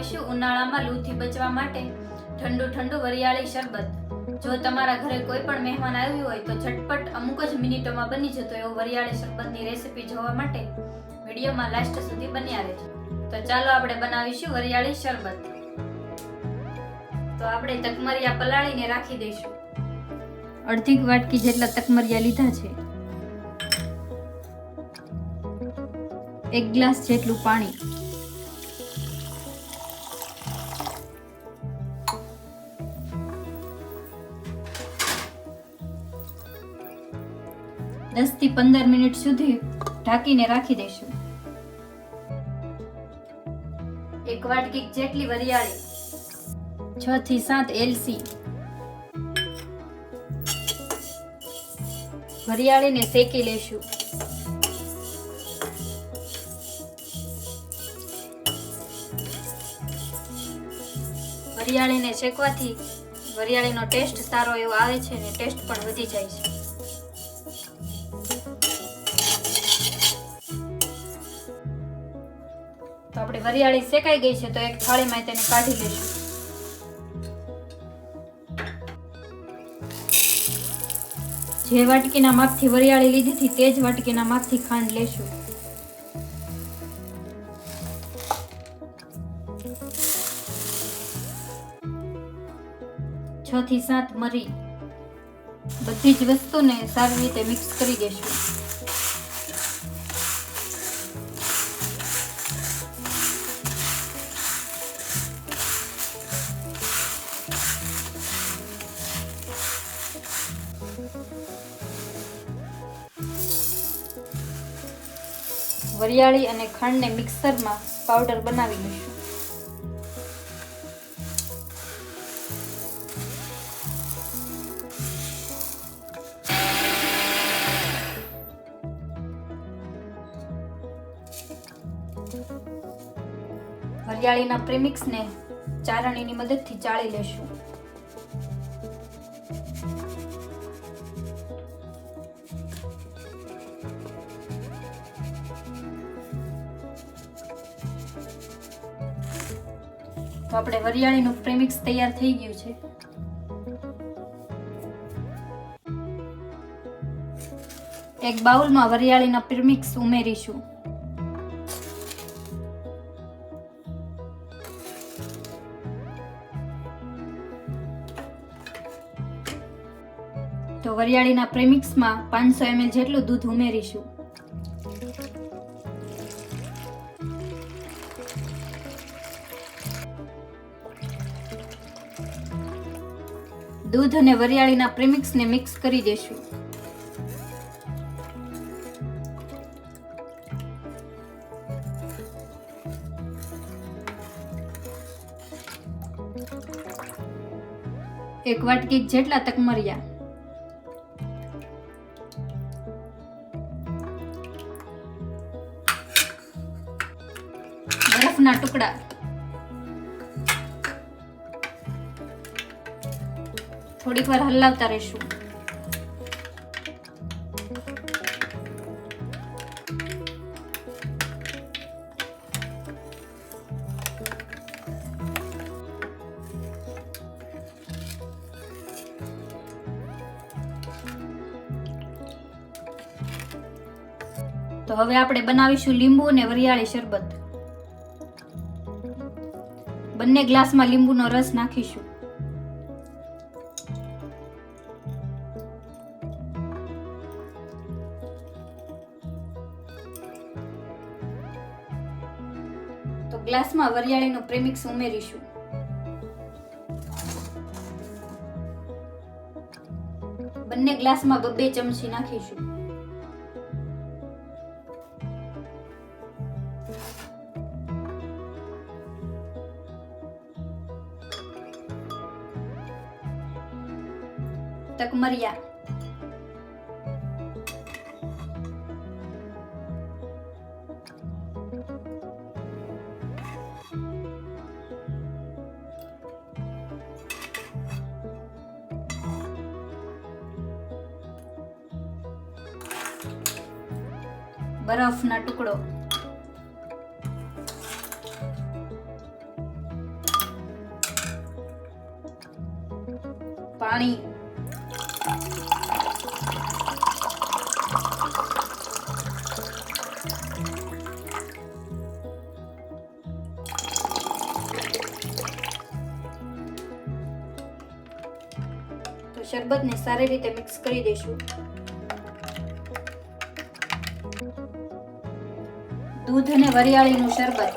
બનાવીશું ઉનાળામાં લૂથી બચવા માટે ઠંડુ ઠંડુ વરિયાળી શરબત। જો તમારા ઘરે કોઈ પણ મહેમાન આવ્યું હોય તો ઝટપટ અમુક જ મિનિટોમાં બની જતો એવું વરિયાળી શરબતની રેસીપી જોવા માટે વિડીયોમાં લાસ્ટ સુધી બન્યા રહેજો। તો ચાલો આપણે બનાવીશું વરિયાળી શરબત। તો આપણે તકમરિયા પલાળીને રાખી દઈશું। અડધી વાટકી જેટલા તકમરિયા લીધા છે। 1 ગ્લાસ જેટલું પાણી, દસ થી 15 મિનિટ સુધી ઢાંકીને રાખી દઈશું। 1 વાટકી જેટલી વરિયાળી, 6 થી 7 એલચી, વરિયાળીને શેકી લેશું। વરિયાળીને શેકવાથી વરિયાળીનો ટેસ્ટ સારો એવો આવે છે અને ટેસ્ટ પણ વધી જાય છે। તો આપણે વરિયાળી શેકાઈ ગઈ છે તો એક થાળીમાં તેને કાઢી લેશું। જે વાટકીના માપથી વરિયાળી લીધી હતી તે જ વાટકીના માપથી ખાંડ લેશું। છ થી 7 મરી, બધી જ વસ્તુને સારી રીતે મિક્સ કરી દેશું। વરિયાળી અને ખાંડને મિક્સરમાં પાવડર બનાવી લઈશું। વરિયાળીના પ્રીમિક્સને ચાળણીની મદદથી ચાળી લેશું। તો આપણે વરિયાળીનું પ્રીમિક્સ તૈયાર થઈ ગયું છે। એક બાઉલમાં વરિયાળીના પ્રીમિક્સ ઉમેરીશું। તો વરિયાળીના પ્રીમિક્સમાં 500 ml જેટલું દૂધ ઉમેરીશું। દૂધ અને વરિયાળીના પ્રીમિક્સને મિક્સ કરી દેશું। એક વાટકી જેટલા તકમરિયા, બરફના ટુકડા, થોડીક વાર હલાવતા રહેશું। તો હવે આપણે બનાવીશું લીંબુ અને વરિયાળી શરબત। બંને ગ્લાસમાં લીંબુનો રસ નાખીશું। તો ગ્લાસમાં વરિયાળીનું પ્રીમિક્સ ઉમેરીશું। બંને ગ્લાસમાં 2 ચમચી નાખીશું। તકમરિયા, બરફના ટુકડો, પાણી. તો શરબતને સારી રીતે મિક્સ કરી દઈશું. દૂધ અને વરિયાળીનું શરબત.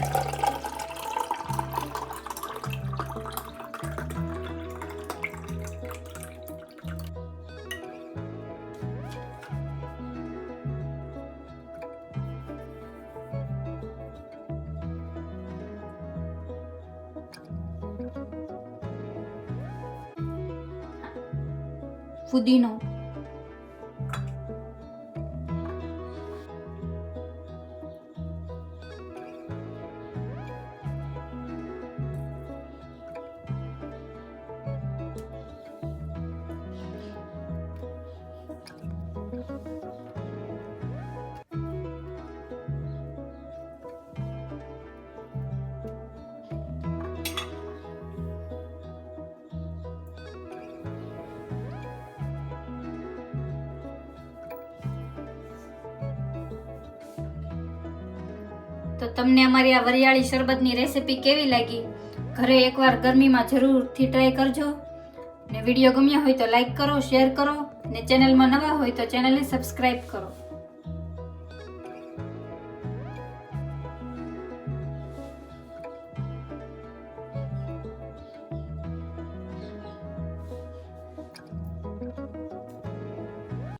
ફુદીનો. તો તમને અમારી આ વરિયાળી શરબતની રેસીપી કેવી લાગી? ઘરે એકવાર ગરમીમાં જરૂરથી ટ્રાય કરજો. ને વિડીયો ગમ્યા હોય તો લાઈક કરો, શેર કરો, ને ચેનલમાં નવા હોય તો ચેનલને સબસ્ક્રાઇબ કરો.